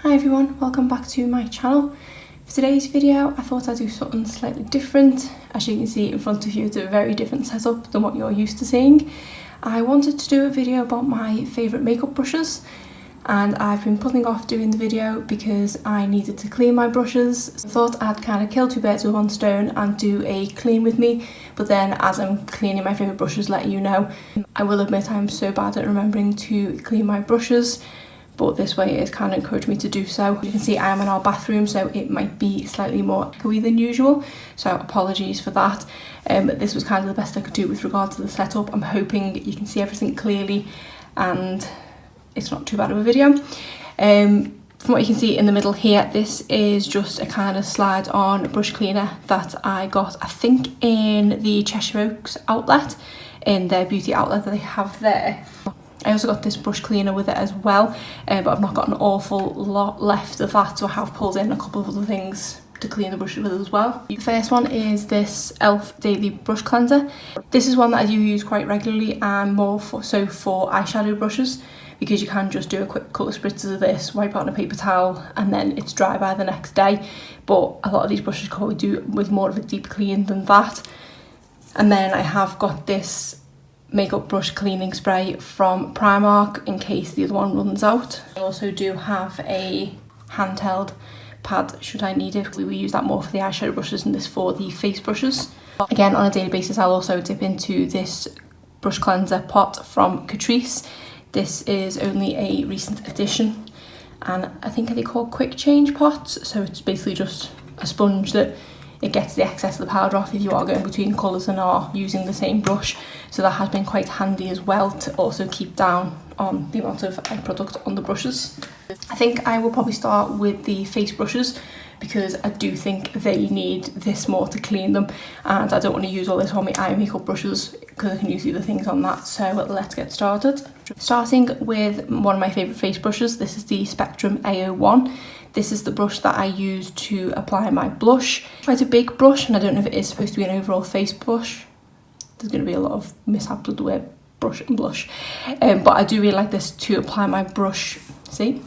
Hi everyone, welcome back to my channel. For today's video I thought I'd do something slightly different. As you can see in front of you, it's a very different setup than what you're used to seeing. I wanted to do a video about my favourite makeup brushes, and I've been putting off doing the video because I needed to clean my brushes. I thought I'd kind of kill two birds with one stone and do a clean with me, but then as I'm cleaning my favourite brushes, let you know. I will admit I'm so bad at remembering to clean my brushes, but this way it's kind of encouraged me to do so. You can see I am in our bathroom, so it might be slightly more echoey than usual, so apologies for that. This was kind of the best I could do with regard to the setup. I'm hoping you can see everything clearly and it's not too bad of a video. From what you can see in the middle here, this is just a kind of slide on brush cleaner that I got, I think, in the Cheshire Oaks outlet, in their beauty outlet that they have there. I also got this brush cleaner with it as well, but I've not got an awful lot left of that, so I have pulled in a couple of other things to clean the brushes with as well. The first one is this e.l.f. Daily Brush Cleanser. This is one that I do use quite regularly, and more so for eyeshadow brushes, because you can just do a quick couple of spritzes of this, wipe it on a paper towel, and then it's dry by the next day. But a lot of these brushes can probably do with more of a deep clean than that. And then I have got this makeup brush cleaning spray from Primark in case the other one runs out. I also do have a handheld pad should I need it. We will use that more for the eyeshadow brushes and this for the face brushes. Again, on a daily basis I'll also dip into this brush cleanser pot from Catrice. This is only a recent addition, and I think they call quick change pots, so it's basically just a sponge that it gets the excess of the powder off if you are going between colours and are using the same brush. So that has been quite handy as well to also keep down on the amount of eye product on the brushes. I think I will probably start with the face brushes because I do think they need this more to clean them, and I don't want to use all this on my eye makeup brushes because I can use the other things on that. So let's get started. Starting with one of my favourite face brushes, this is the Spectrum A01. This is the brush that I use to apply my blush. Quite a big brush, and I don't know if it is supposed to be an overall face blush. There's going to be a lot of mishaps with the word brush and blush. But I do really like this to apply my brush. See?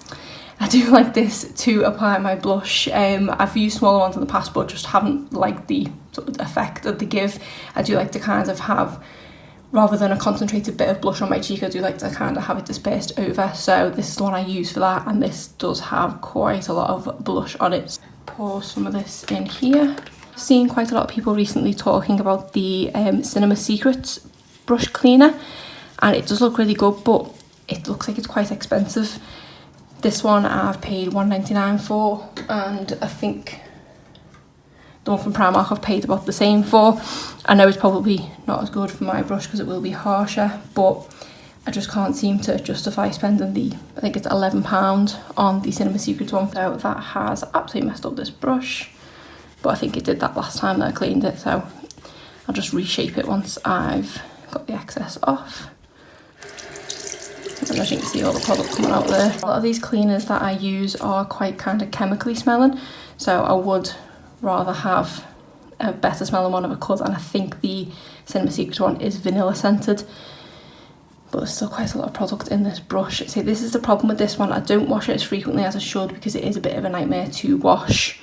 I do like this to apply my blush. I've used smaller ones in the past, but just haven't liked the sort of effect that they give. I do like to kind of have, rather than a concentrated bit of blush on my cheek, I do like to kind of have it dispersed over. So this is the one I use for that, and this does have quite a lot of blush on it. Pour some of this in here. I've seen quite a lot of people recently talking about the Cinema Secrets brush cleaner, and it does look really good, but it looks like it's quite expensive. This one I've paid £1.99 for, and I think the one from Primark I've paid about the same for. I know it's probably not as good for my brush because it will be harsher, but I just can't seem to justify spending the, I think it's £11 on the Cinema Secrets one. So that has absolutely messed up this brush, but I think it did that last time that I cleaned it, so I'll just reshape it once I've got the excess off. And as you can see, all the product coming out there. A lot of these cleaners that I use are quite kind of chemically smelling, so I would rather have a better smelling one if I could, and I think the Cinema Secrets one is vanilla scented, but there's still quite a lot of product in this brush. See, this is the problem with this one. I don't wash it as frequently as I should because it is a bit of a nightmare to wash.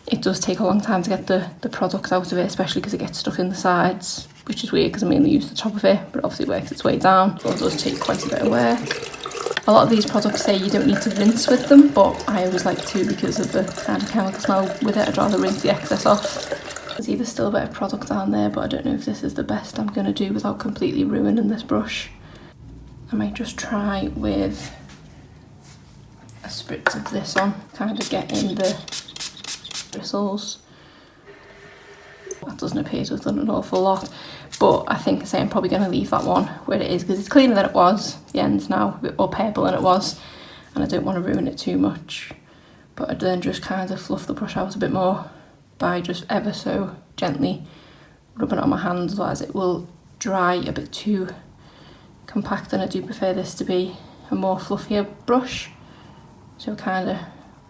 It does take a long time to get the product out of it, especially because it gets stuck in the sides, which is weird because I mainly use the top of it, but obviously it works its way down. So it does take quite a bit of work. A lot of these products say you don't need to rinse with them, but I always like to because of the kind of chemical smell with it. I'd rather rinse the excess off. There's either still a bit of product down there, but I don't know if this is the best I'm going to do without completely ruining this brush. I might just try with a spritz of this on, kind of get in the bristles. That doesn't appear to have done an awful lot, but I think I'm probably going to leave that one where it is because it's cleaner than it was. The end's now a bit more purple than it was, and I don't want to ruin it too much. But I'd then just kind of fluff the brush out a bit more by just ever so gently rubbing it on my hands, otherwise it will dry a bit too compact, and I do prefer this to be a more fluffier brush. So kind of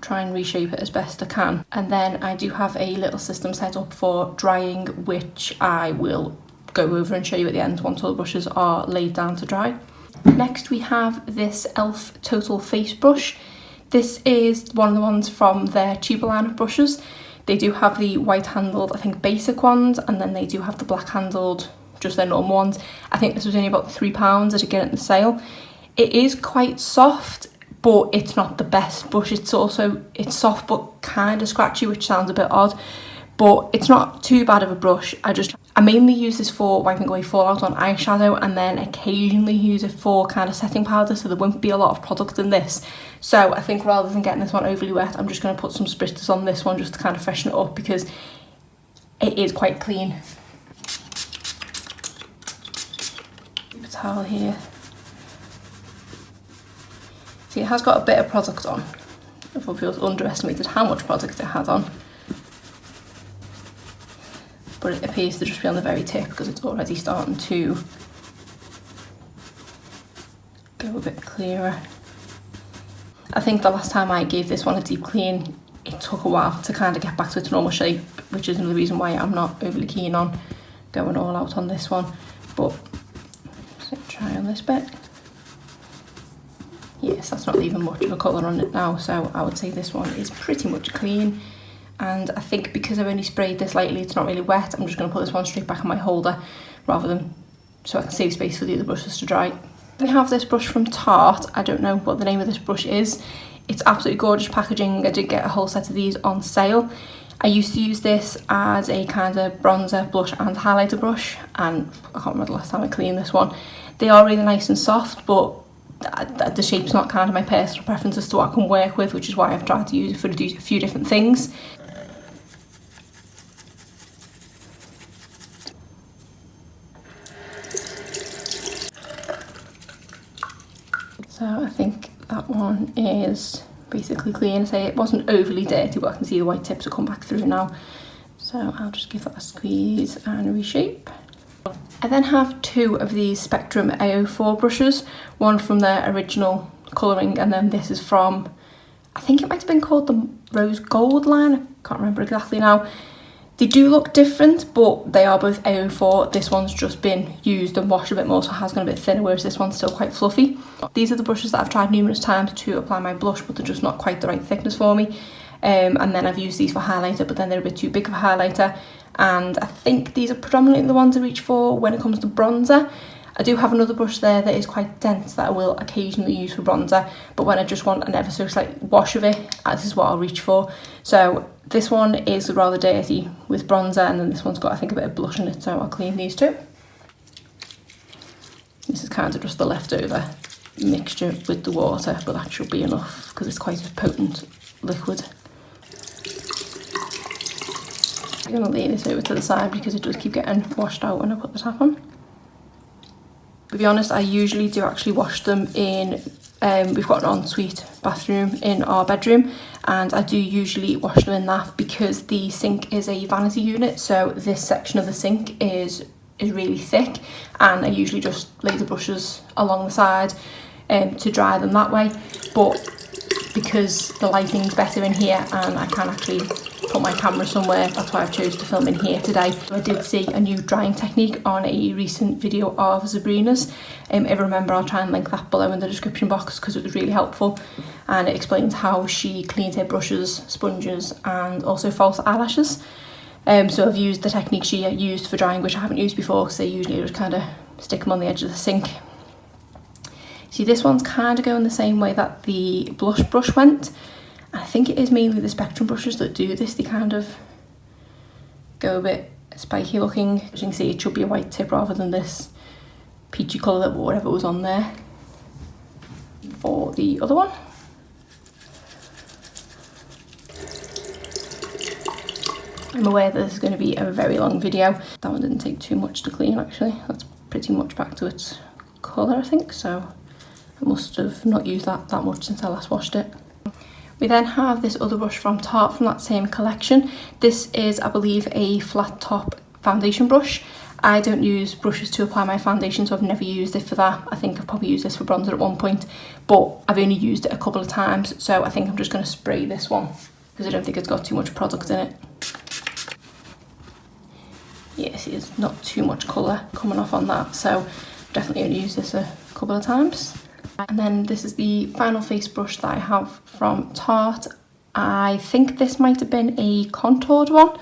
try and reshape it as best I can. And then I do have a little system set up for drying, which I will go over and show you at the end once all the brushes are laid down to dry. Next we have this e.l.f. Total Face Brush. This is one of the ones from their cheaper line of brushes. They do have the white handled, I think, basic ones, and then they do have the black handled, just their normal ones. I think this was only about £3 at again at the sale. It is quite soft, but it's not the best brush. It's soft but kind of scratchy, which sounds a bit odd, but it's not too bad of a brush. I mainly use this for wiping away fallout on eyeshadow, and then occasionally use it for kind of setting powder, so there won't be a lot of product in this. So I think rather than getting this one overly wet, I'm just going to put some spritzers on this one just to kind of freshen it up, because it is quite clean. Keep a towel here. See, it has got a bit of product on. I thought it underestimated how much product it had on. But it appears to just be on the very tip because it's already starting to go a bit clearer. I think the last time I gave this one a deep clean, it took a while to kind of get back to its normal shape, which is another reason why I'm not overly keen on going all out on this one. But let's try on this bit. Yes, that's not even much of a colour on it now, so I would say this one is pretty much clean. And I think because I've only sprayed this lightly, it's not really wet. I'm just going to put this one straight back in my holder rather than, so I can save space for the other brushes to dry. We have this brush from Tarte. I don't know what the name of this brush is. It's absolutely gorgeous packaging. I did get a whole set of these on sale. I used to use this as a kind of bronzer, blush and highlighter brush, and I can't remember the last time I cleaned this one. They are really nice and soft, but the shape's not kind of my personal preference as to what I can work with, which is why I've tried to use it for a few different things. So I think that one is basically clean. So it wasn't overly dirty, but I can see the white tips have come back through now. So I'll just give that a squeeze and reshape. I then have two of these Spectrum AO4 brushes, one from their original colouring, and then this is from, I think it might have been called the Rose Gold line, I can't remember exactly now. They do look different, but they are both AO4. This one's just been used and washed a bit more, so it has gone a bit thinner, whereas this one's still quite fluffy. These are the brushes that I've tried numerous times to apply my blush, but they're just not quite the right thickness for me. And then I've used these for highlighter, but then they're a bit too big of a highlighter. And I think these are predominantly the ones I reach for when it comes to bronzer. I do have another brush there that is quite dense that I will occasionally use for bronzer, but when I just want an ever so slight wash of it, this is what I'll reach for. So this one is rather dirty with bronzer, and then this one's got, I think, a bit of blush in it, so I'll clean these two. This is kind of just the leftover mixture with the water, but that should be enough because it's quite a potent liquid. I'm going to lay this over to the side because it does keep getting washed out when I put the tap on. To be honest, I usually do actually wash them in, we've got an ensuite bathroom in our bedroom, and I do usually wash them in that because the sink is a vanity unit, so this section of the sink is really thick, and I usually just lay the brushes along the side to dry them that way. But because the lighting's better in here and I can actually put my camera somewhere, that's why I've chosen to film in here today. I did see a new drying technique on a recent video of Sabrina's. If I remember, I'll try and link that below in the description box because it was really helpful, and it explains how she cleans her brushes, sponges and also false eyelashes. So I've used the technique she used for drying, which I haven't used before because they usually just kind of stick them on the edge of the sink. See, this one's kind of going the same way that the blush brush went. I think it is mainly the Spectrum brushes that do this. They kind of go a bit spiky looking. As you can see, it should be a white tip rather than this peachy colour that whatever was on there. For the other one. I'm aware that this is going to be a very long video. That one didn't take too much to clean actually. That's pretty much back to its colour, I think, so I must have not used that much since I last washed it. We then have this other brush from Tarte from that same collection. This is, I believe, a flat top foundation brush. I don't use brushes to apply my foundation, so I've never used it for that. I think I've probably used this for bronzer at one point, but I've only used it a couple of times, so I think I'm just going to spray this one because I don't think it's got too much product in it. Yes, there's not too much colour coming off on that, so I've definitely only used this a couple of times. And then this is the final face brush that I have from Tarte. I think this might have been a contoured one,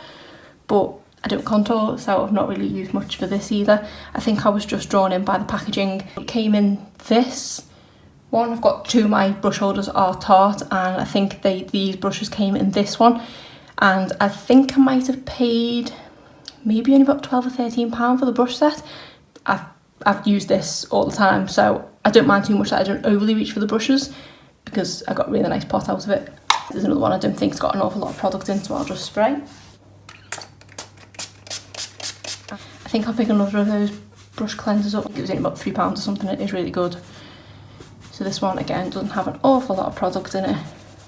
but I don't contour, so I've not really used much for this either. I think I was just drawn in by the packaging. It came in this one. I've got two of my brush holders are Tarte, and I think these brushes came in this one. And I think I might have paid maybe only about £12 or £13 for the brush set. I've used this all the time, so I don't mind too much that I don't overly reach for the brushes because I got a really nice pot out of it. There's another one I don't think's got an awful lot of product in, so I'll just spray. I think I'll pick another of those brush cleansers up. It was only about £3 or something. It is really good. So this one again doesn't have an awful lot of product in it.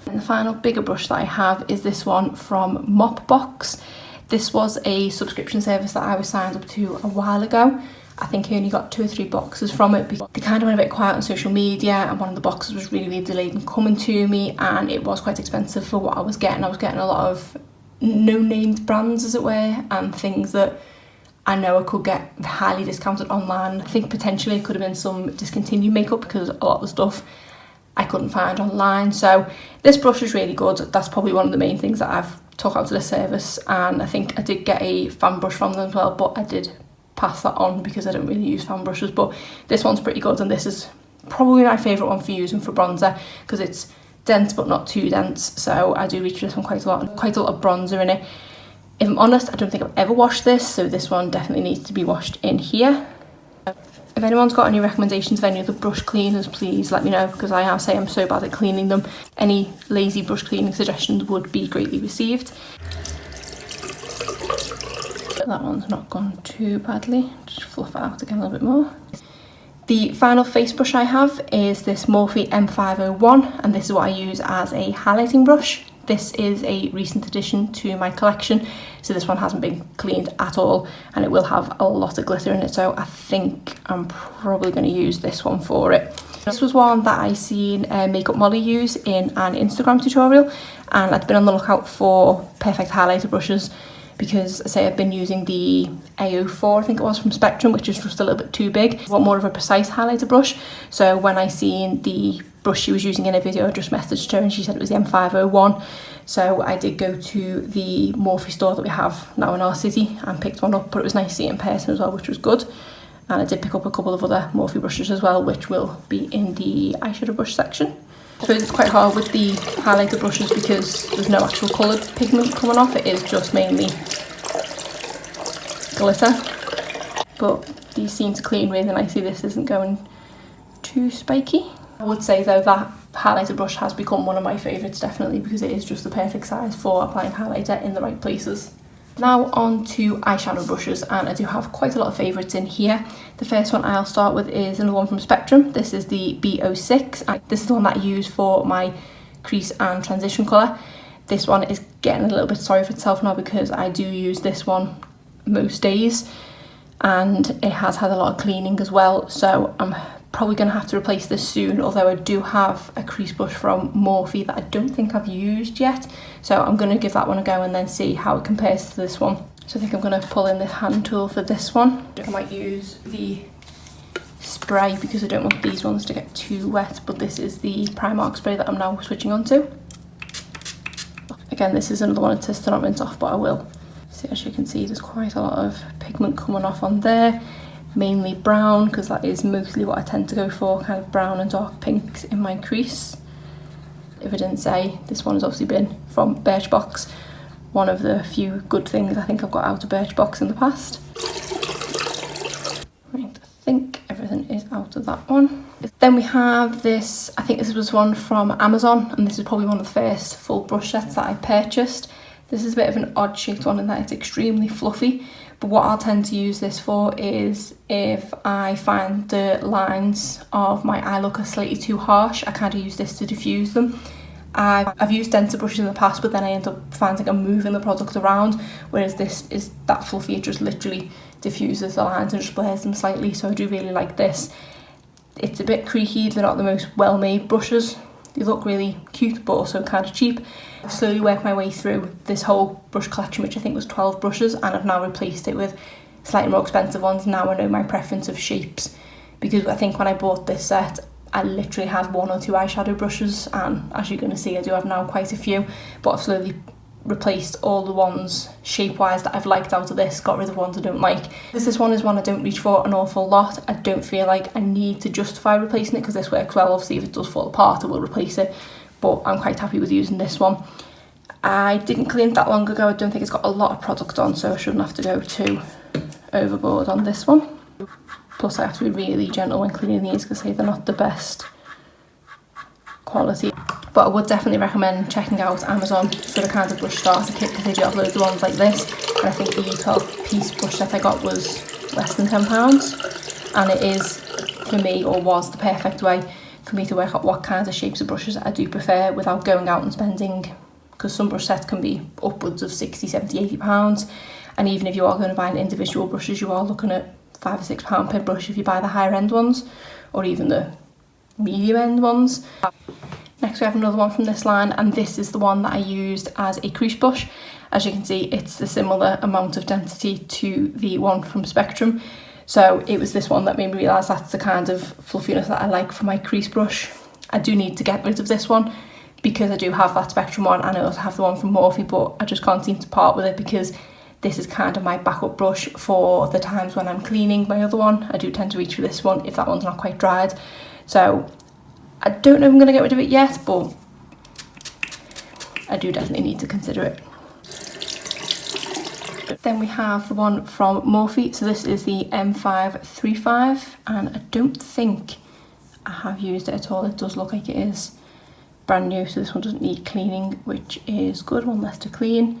And the final bigger brush that I have is this one from Mopbox. This was a subscription service that I was signed up to a while ago. I think I only got 2 or 3 boxes from it because they kind of went a bit quiet on social media, and one of the boxes was really delayed in coming to me, and it was quite expensive for what I was getting. I was getting a lot of no-named brands, as it were, and things that I know I could get highly discounted online. I think potentially it could have been some discontinued makeup because a lot of the stuff I couldn't find online. So this brush is really good. That's probably one of the main things that I've took out to the service, and I think I did get a fan brush from them as well, but I did pass that on because I don't really use fan brushes. But this one's pretty good, and this is probably my favourite one for using for bronzer because it's dense but not too dense, so I do reach for this one quite a lot. Quite a lot of bronzer in it. If I'm honest, I don't think I've ever washed this, so this one definitely needs to be washed in here. If anyone's got any recommendations of any other brush cleaners, please let me know, because I say I'm so bad at cleaning them. Any lazy brush cleaning suggestions would be greatly received. That one's not gone too badly. Just fluff it out again a little bit more. The final face brush I have is this Morphe M501, and this is what I use as a highlighting brush. This is a recent addition to my collection, so this one hasn't been cleaned at all, and it will have a lot of glitter in it, so I think I'm probably going to use this one for it. This was one that I seen Makeup Molly use in an Instagram tutorial, and I'd been on the lookout for perfect highlighter brushes because I say I've been using the A04, I think it was, from Spectrum, which is just a little bit too big. I want more of a precise highlighter brush, so when I seen the brush she was using in a video, I just messaged her and she said it was the M501. So I did go to the Morphe store that we have now in our city and picked one up, but it was nice to see it in person as well, which was good. And I did pick up a couple of other Morphe brushes as well, which will be in the eyeshadow brush section. I suppose it's quite hard with the highlighter brushes because there's no actual coloured pigment coming off, it is just mainly glitter. But these seem to clean really nicely, this isn't going too spiky. I would say though that highlighter brush has become one of my favourites, definitely, because it is just the perfect size for applying highlighter in the right places. Now on to eyeshadow brushes, and I do have quite a lot of favourites in here. The first one I'll start with is another one from Spectrum. This is the B06. This is the one that I use for my crease and transition colour. This one is getting a little bit sorry for itself now because I do use this one most days, and it has had a lot of cleaning as well, so I'm probably going to have to replace this soon, although I do have a crease brush from Morphe that I don't think I've used yet, so I'm going to give that one a go and then see how it compares to this one. So I think I'm going to pull in this hand tool for this one. I might use the spray because I don't want these ones to get too wet, but this is the Primark spray that I'm now switching on to. Again, this is another one to not rinse off, but I will. So as you can see, there's quite a lot of pigment coming off on there. Mainly brown, because that is mostly what I tend to go for, kind of brown and dark pinks in my crease. If I didn't say, this one has obviously been from Birchbox, one of the few good things I think I've got out of Birchbox in the past. Right, I think everything is out of that one. Then we have this, I think this was one from Amazon, and this is probably one of the first full brush sets that I purchased. This is a bit of an odd shaped one in that it's extremely fluffy. But what I'll tend to use this for is if I find the lines of my eye look are slightly too harsh, I kind of use this to diffuse them. I've used denser brushes in the past, but then I end up finding I'm moving the product around, whereas this is that fluffy, it just literally diffuses the lines and just blurs them slightly, so I do really like this. It's a bit creaky, they're not the most well-made brushes. They look really cute, but also kind of cheap. I've slowly worked my way through this whole brush collection, which I think was 12 brushes, and I've now replaced it with slightly more expensive ones. Now I know my preference of shapes, because I think when I bought this set, I literally had 1 or 2 eyeshadow brushes, and as you're going to see I do have now quite a few, but I've slowly replaced all the ones shape-wise that I've liked out of this, got rid of ones I don't like. This one is one I don't reach for an awful lot. I don't feel like I need to justify replacing it because this works well. Obviously if it does fall apart I will replace it, but I'm quite happy with using this one. I didn't clean it that long ago. I don't think it's got a lot of product on, so I shouldn't have to go too overboard on this one. Plus I have to be really gentle when cleaning these because they're not the best quality. But I would definitely recommend checking out Amazon for the kind of brush starter kit because they do have loads of ones like this. And I think the 12-piece brush set I got was less than £10. And it is, for me, or was the perfect way for me to work out what kinds of shapes of brushes I do prefer without going out and spending, because some brush sets can be upwards of £60, £70, £80. And even if you are going to buy an individual brushes, you are looking at £5 or £6 per brush if you buy the higher end ones, or even the medium end ones. Next we have another one from this line, and this is the one that I used as a crease brush. As you can see, it's a similar amount of density to the one from Spectrum. So it was this one that made me realise that's the kind of fluffiness that I like for my crease brush. I do need to get rid of this one because I do have that Spectrum one, and I also have the one from Morphe, but I just can't seem to part with it because this is kind of my backup brush for the times when I'm cleaning my other one. I do tend to reach for this one if that one's not quite dried. So I don't know if I'm going to get rid of it yet, but I do definitely need to consider it. Then we have the one from Morphe. So this is the M535, and I don't think I have used it at all. It does look like it is brand new, so this one doesn't need cleaning, which is good, one less to clean.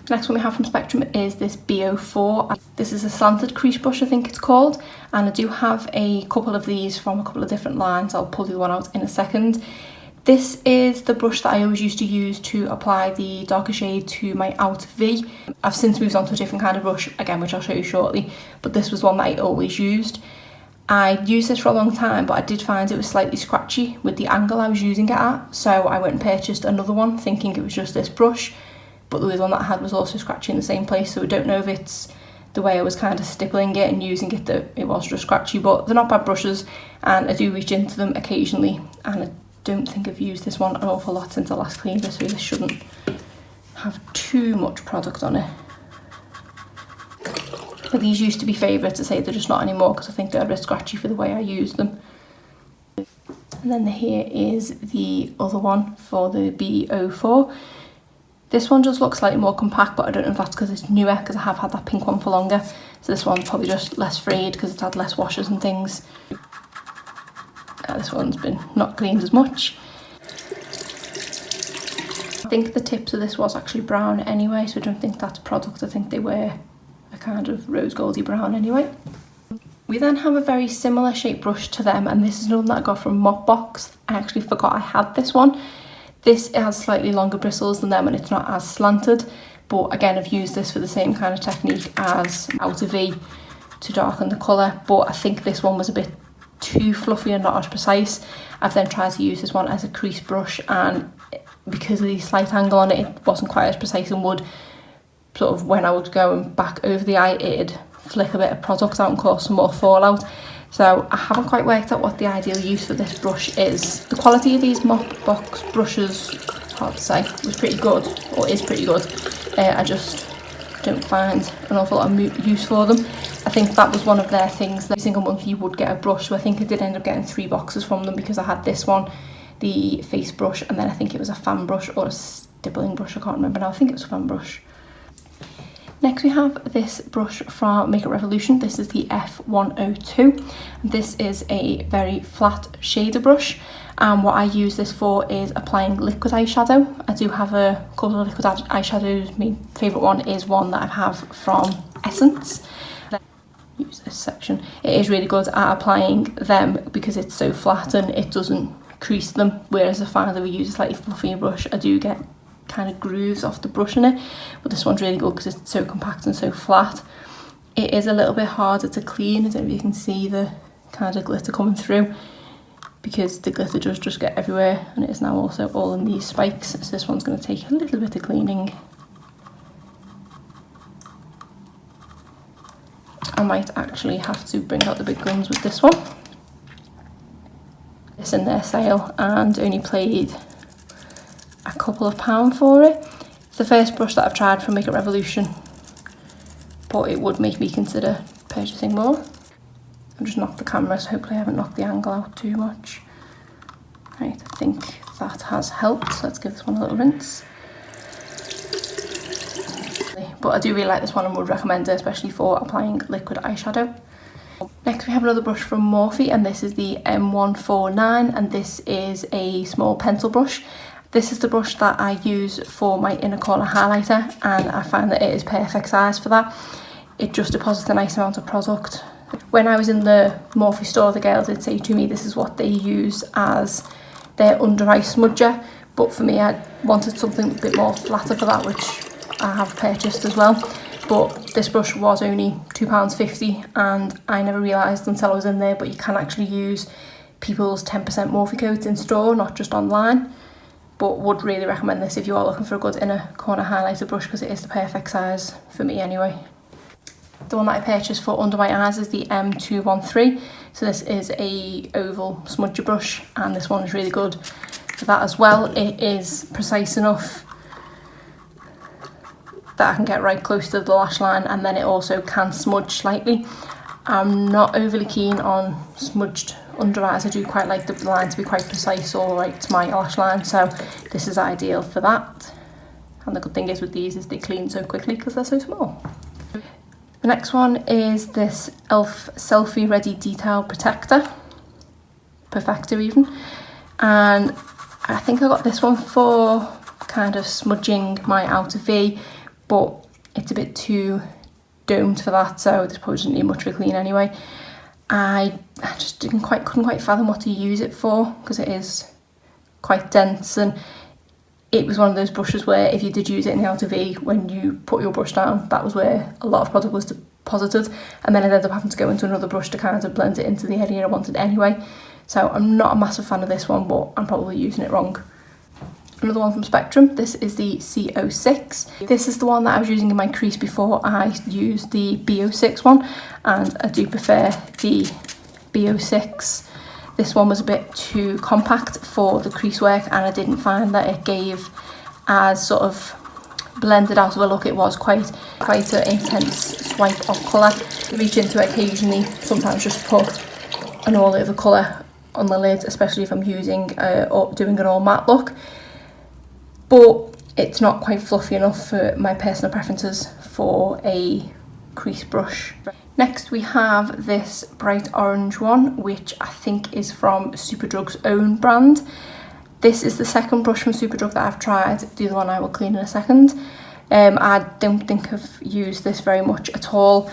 The next one we have from Spectrum is this BO4. This is a slanted crease brush, I think it's called, and I do have a couple of these from a couple of different lines. I'll pull the one out in a second. This is the brush that I always used to use to apply the darker shade to my outer V. I've since moved on to a different kind of brush, again, which I'll show you shortly, but this was one that I always used. I used this for a long time, but I did find it was slightly scratchy with the angle I was using it at, so I went and purchased another one thinking it was just this brush. But the one that I had was also scratchy in the same place, so I don't know if it's the way I was kind of stippling it and using it that it was just scratchy, but they're not bad brushes and I do reach into them occasionally, and I don't think I've used this one an awful lot since I last cleaned this, so this shouldn't have too much product on it. But these used to be favourites. To say they're just not anymore because I think they're a bit scratchy for the way I use them. And then here is the other one for the BO4. This one does look slightly more compact, but I don't know if that's because it's newer, because I have had that pink one for longer. So this one's probably just less frayed because it's had less washes and things. This one's been not cleaned as much. I think the tips of this was actually brown anyway, so I don't think that's product. I think they were a kind of rose goldy brown anyway. We then have a very similar shaped brush to them, and this is one that I got from Mopbox. I actually forgot I had this one. This has slightly longer bristles than them and it's not as slanted, but again I've used this for the same kind of technique as outer V to darken the colour, but I think this one was a bit too fluffy and not as precise. I've then tried to use this one as a crease brush, and because of the slight angle on it, it wasn't quite as precise and would sort of, when I would go back over the eye, it'd flick a bit of product out and cause some more fallout. So I haven't quite worked out what the ideal use for this brush is. The quality of these Mopbox brushes, hard to say, was pretty good, or is pretty good. I just don't find an awful lot of use for them. I think that was one of their things, that every single month you would get a brush, so I think I did end up getting 3 boxes from them because I had this one, the face brush, and then I think it was a fan brush or a stippling brush, I can't remember now, I think it was a fan brush. Next we have this brush from Makeup Revolution. This is the F102. This is a very flat shader brush, and what I use this for is applying liquid eyeshadow. I do have a couple of liquid eyeshadows. My favourite one is one that I have from Essence. Use this section. It is really good at applying them because it's so flat and it doesn't crease them, whereas I find that we use a slightly fluffier brush, I do get kind of grooves off the brush in it, but this one's really good because it's so compact and so flat. It is a little bit harder to clean. I don't know if you can see the kind of glitter coming through because the glitter does just get everywhere, and it is now also all in these spikes, so this one's going to take a little bit of cleaning. I might actually have to bring out the big guns with this one. This just in their sale and only paid a couple of pounds for it. It's the first brush that I've tried from Makeup Revolution, but it would make me consider purchasing more. I've just knocked the camera, so hopefully I haven't knocked the angle out too much. Right, I think that has helped. Let's give this one a little rinse. But I do really like this one and would recommend it, especially for applying liquid eyeshadow. Next we have another brush from Morphe, and this is the M149, and this is a small pencil brush. This is the brush that I use for my inner corner highlighter, and I find that it is perfect size for that. It just deposits a nice amount of product. When I was in the Morphe store, the girl did say to me this is what they use as their under eye smudger, but for me I wanted something a bit more flatter for that, which I have purchased as well. But this brush was only £2.50, and I never realised until I was in there, but you can actually use people's 10% Morphe codes in store, not just online. But would really recommend this if you are looking for a good inner corner highlighter brush, because it is the perfect size for me anyway. The one that I purchased for under my eyes is the M213. So this is a oval smudger brush, and this one is really good for that as well. It is precise enough that I can get right close to the lash line, and then it also can smudge slightly. I'm not overly keen on smudged under eyes. I do quite like the line to be quite precise or right to my lash line, so this is ideal for that. And the good thing is with these is they clean so quickly because they're so small. The next one is this e.l.f. Selfie Ready Detail Protector, Perfector even, and I think I got this one for kind of smudging my outer V, but it's a bit too domed for that, so this probably doesn't need much of a clean anyway. I just couldn't quite fathom what to use it for, because it is quite dense, and it was one of those brushes where if you did use it in the outer V, when you put your brush down, that was where a lot of product was deposited, and then I ended up having to go into another brush to kind of blend it into the area I wanted anyway. So I'm not a massive fan of this one, but I'm probably using it wrong. Another one from Spectrum, this is the C06. This is the one that I was using in my crease before I used the B06 one, and I do prefer the B06. This one was a bit too compact for the crease work, and I didn't find that it gave as sort of blended out of a look. It was quite an intense swipe of colour. I reach into it occasionally, sometimes just put an all over colour on the lid, especially if I'm using or doing an all matte look. But it's not quite fluffy enough for my personal preferences for a crease brush. Next we have this bright orange one, which I think is from Superdrug's own brand. This is the second brush from Superdrug that I've tried. The other one I will clean in a second. I don't think I've used this very much at all.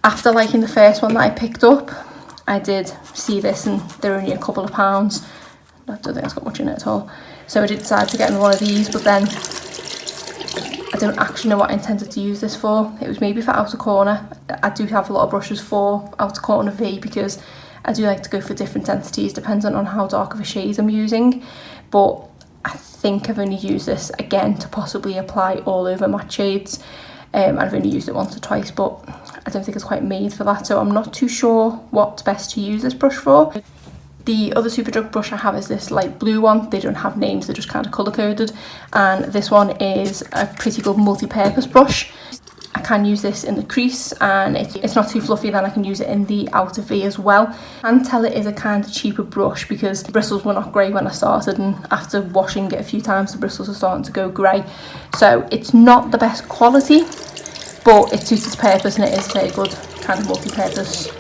After liking the first one that I picked up, I did see this and they're only a couple of pounds. I don't think it's got much in it at all. So I did decide to get one of these, but then I don't actually know what I intended to use this for. It was maybe for outer corner. I do have a lot of brushes for outer corner V, because I do like to go for different densities depending on how dark of a shade I'm using. But I think I've only used this again to possibly apply all over matte shades. I've only used it once or twice, but I don't think it's quite made for that, so I'm not too sure what's best to use this brush for. The other Superdrug brush I have is this light blue one. They don't have names, they're just kind of colour coded, and this one is a pretty good multi-purpose brush. I can use this in the crease, and it's not too fluffy, then I can use it in the outer V as well. I can tell it is a kind of cheaper brush because the bristles were not grey when I started, and after washing it a few times the bristles are starting to go grey. So it's not the best quality, but it suits its purpose and it is a very good kind of multi-purpose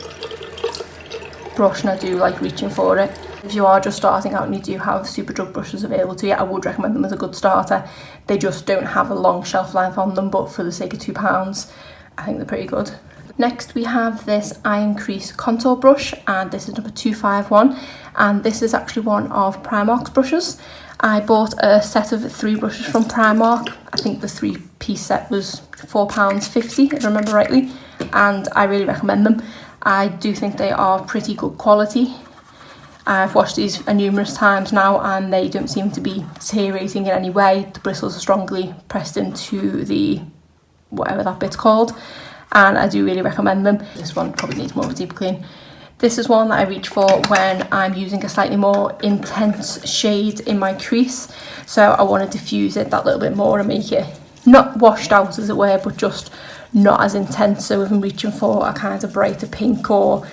brush, and I do like reaching for it. If you are just starting out and you do have Superdrug brushes available to you, I would recommend them as a good starter. They just don't have a long shelf life on them, but for the sake of £2, I think they're pretty good. Next we have this Iron Crease contour brush, and this is number 251, and this is actually one of Primark's brushes. I bought a set of 3 brushes from Primark. I think the 3-piece set was £4.50 if I remember rightly, and I really recommend them. I do think they are pretty good quality. I've washed these numerous times now and they don't seem to be deteriorating in any way. The bristles are strongly pressed into the whatever that bit's called, and I do really recommend them. This one probably needs more of a deep clean. This is one that I reach for when I'm using a slightly more intense shade in my crease. So I want to diffuse it that little bit more and make it not washed out as it were, but just not as intense. So if I'm reaching for a kind of brighter pink or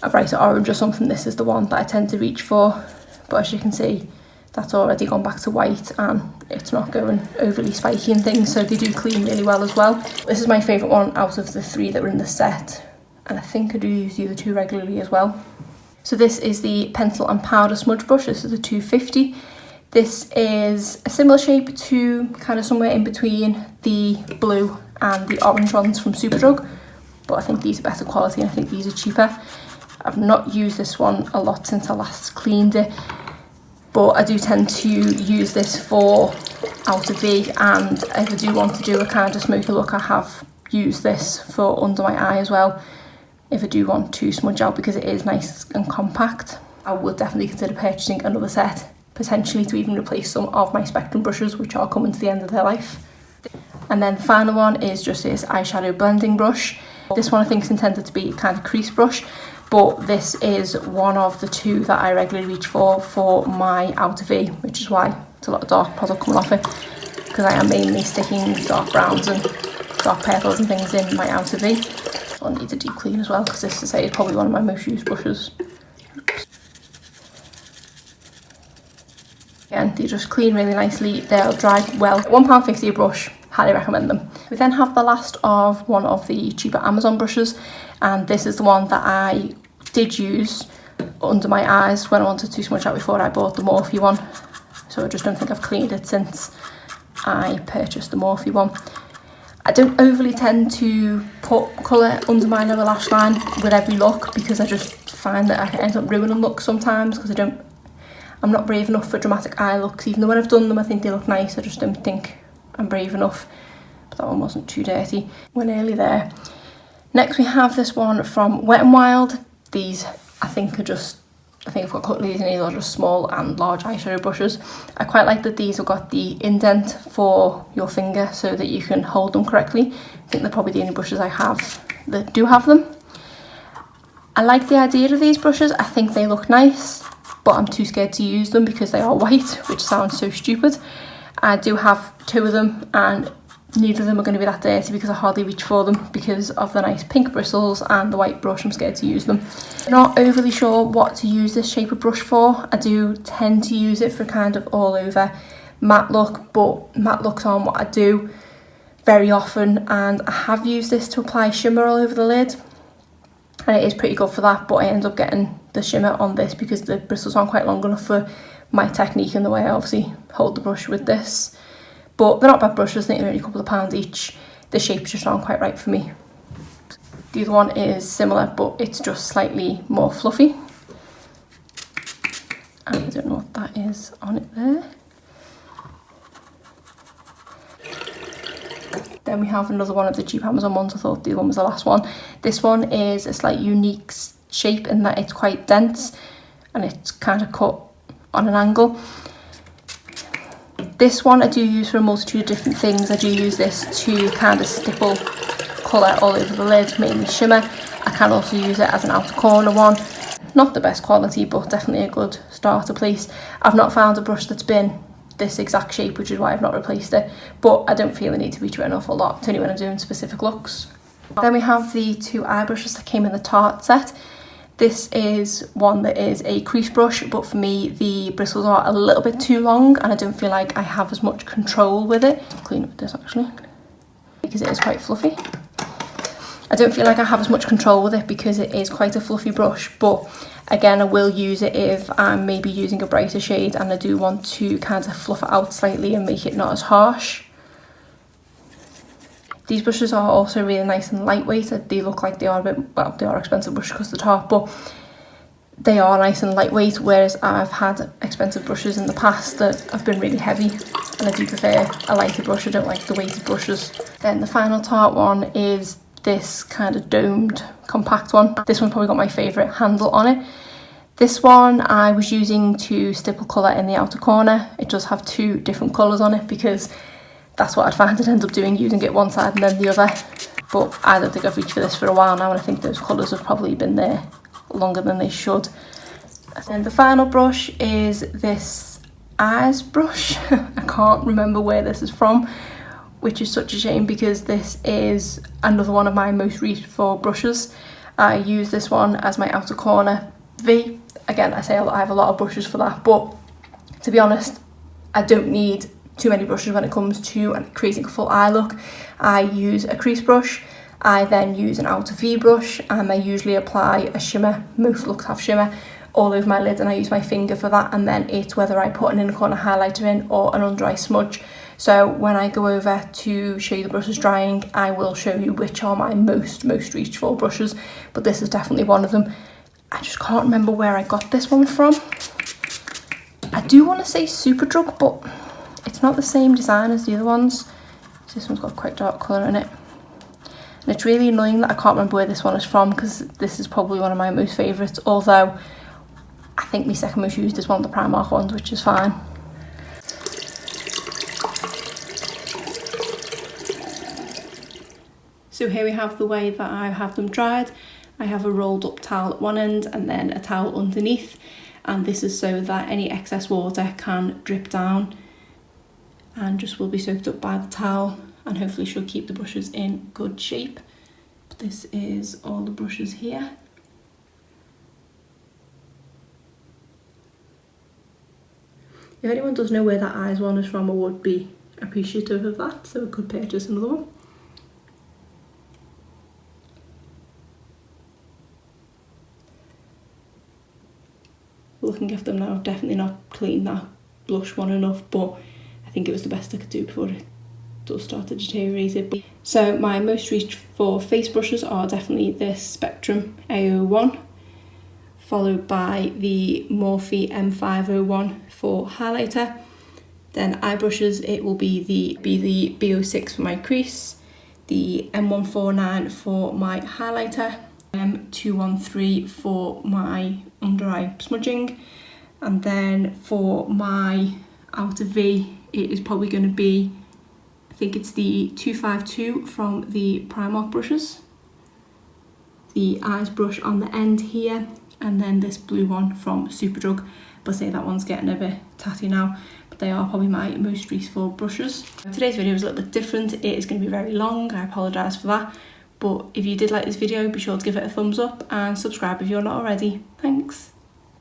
a brighter orange or something, this is the one that I tend to reach for. But as you can see, that's already gone back to white and it's not going overly spiky and things, so they do clean really well as well. This is my favourite one out of the 3 that were in the set, and I think I do use the other 2 regularly as well. So this is the pencil and powder smudge brush. This is the 250. This is a similar shape to kind of somewhere in between the blue and the orange ones from Superdrug, but I think these are better quality and I think these are cheaper. I've not used this one a lot since I last cleaned it, but I do tend to use this for outer V, and if I do want to do a kind of smoky look, I have used this for under my eye as well, if I do want to smudge out, because it is nice and compact. I would definitely consider purchasing another set, potentially to even replace some of my Spectrum brushes, which are coming to the end of their life. And then the final one is just this eyeshadow blending brush. This one I think is intended to be a kind of crease brush, but this is one of the 2 that I regularly reach for my outer V, which is why it's a lot of dark product coming off it, because I am mainly sticking dark browns and dark purples and things in my outer V. I'll need a deep clean as well, because this, to say, is probably one of my most used brushes. Again, they just clean really nicely, they'll dry well. £1.50 a brush, highly recommend them. We then have the last of one of the cheaper Amazon brushes, and this is the one that I did use under my eyes when I wanted to smudge out before I bought the Morphe one. So I just don't think I've cleaned it since I purchased the Morphe one. I don't overly tend to put colour under my lower lash line with every look, because I just find that I end up ruining looks sometimes, because I'm not brave enough for dramatic eye looks. Even though when I've done them I think they look nice, I just don't think I'm brave enough. But that one wasn't too dirty. We're nearly there. Next we have this one from Wet n Wild. These I think I've got a couple of these, and these are just small and large eyeshadow brushes. I quite like that these have got the indent for your finger so that you can hold them correctly. I think they're probably the only brushes I have that do have them. I like the idea of these brushes. I think they look nice, but I'm too scared to use them because they are white, which sounds so stupid. I do have 2 of them, and neither of them are going to be that dirty because I hardly reach for them because of the nice pink bristles and the white brush. I'm scared to use them. I'm not overly sure what to use this shape of brush for. I do tend to use it for kind of all over matte look, but matte looks aren't what I do very often, and I have used this to apply shimmer all over the lid, and it is pretty good for that, but I end up getting the shimmer on this because the bristles aren't quite long enough for my technique and the way I obviously hold the brush with this. But they're not bad brushes, I think they're only a couple of pounds each. The shapes just aren't quite right for me. The other one is similar, but it's just slightly more fluffy. And I don't know what that is on it there. Then we have another one of the cheap Amazon ones. I thought the other one was the last one. This one is a slightly unique shape in that it's quite dense and it's kind of cut on an angle. This one I do use for a multitude of different things. I do use this to kind of stipple colour all over the lid, mainly shimmer. I can also use it as an outer corner one. Not the best quality, but definitely a good starter place. I've not found a brush that's been this exact shape, which is why I've not replaced it, but I don't feel the need to reach for an awful lot. It's only when I'm doing specific looks. Then we have the 2 eye brushes that came in the Tarte set. This is one that is a crease brush, but for me the bristles are a little bit too long and I don't feel like I have as much control with it. I'll clean it with this actually, because it is quite fluffy. I don't feel like I have as much control with it because it is quite a fluffy brush, but again I will use it if I'm maybe using a brighter shade and I do want to kind of fluff it out slightly and make it not as harsh. These brushes are also really nice and lightweight. They look like they are a bit, well, they are expensive brushes because they're Tarte, but they are nice and lightweight, whereas I've had expensive brushes in the past that have been really heavy, and I do prefer a lighter brush. I don't like the weighted brushes. Then the final Tarte one is this kind of domed compact one. This one's probably got my favourite handle on it. This one I was using to stipple colour in the outer corner. It does have 2 different colours on it because that's what I'd find. I'd end up doing, using it one side and then the other. But I don't think I've reached for this for a while now, and I think those colours have probably been there longer than they should. And the final brush is this eyes brush. I can't remember where this is from, which is such a shame because this is another one of my most reached for brushes. I use this one as my outer corner V. Again, I say I have a lot of brushes for that, but to be honest, I don't need too many brushes when it comes to creating a full eye look. I use a crease brush, I then use an outer V brush, and I usually apply a shimmer. Most looks have shimmer all over my lids, and I use my finger for that, and then it's whether I put an inner corner highlighter in or an under eye smudge. So when I go over to show you the brushes drying, I will show you which are my most reached for brushes, but this is definitely one of them. I just can't remember where I got this one from. I do want to say Superdrug, but it's not the same design as the other ones. This one's got quite dark colour in it. And it's really annoying that I can't remember where this one is from, because this is probably one of my most favourites, although I think my second most used is one of the Primark ones, which is fine. So here we have the way that I have them dried. I have a rolled up towel at one end and then a towel underneath, and this is so that any excess water can drip down and just will be soaked up by the towel, and hopefully should keep the brushes in good shape. But this is all the brushes here. If anyone does know where that eyes one is from, I would be appreciative of that, so I could purchase another one. Looking at them now, definitely not clean that blush one enough, but I think it was the best I could do before it does start to deteriorate. So my most reached for face brushes are definitely this Spectrum A01, followed by the Morphe M501 for highlighter. Then eye brushes, it will be the B06 for my crease, the M149 for my highlighter, M213 for my under eye smudging, and then for my outer V it is probably going to be, I think it's the 252 from the Primark brushes, the eyes brush on the end here, and then this blue one from Superdrug, but say that one's getting a bit tatty now, but they are probably my most reached for brushes. Today's video is a little bit different. It is going to be very long, I apologise for that. But if you did like this video, be sure to give it a thumbs up and subscribe if you're not already. Thanks.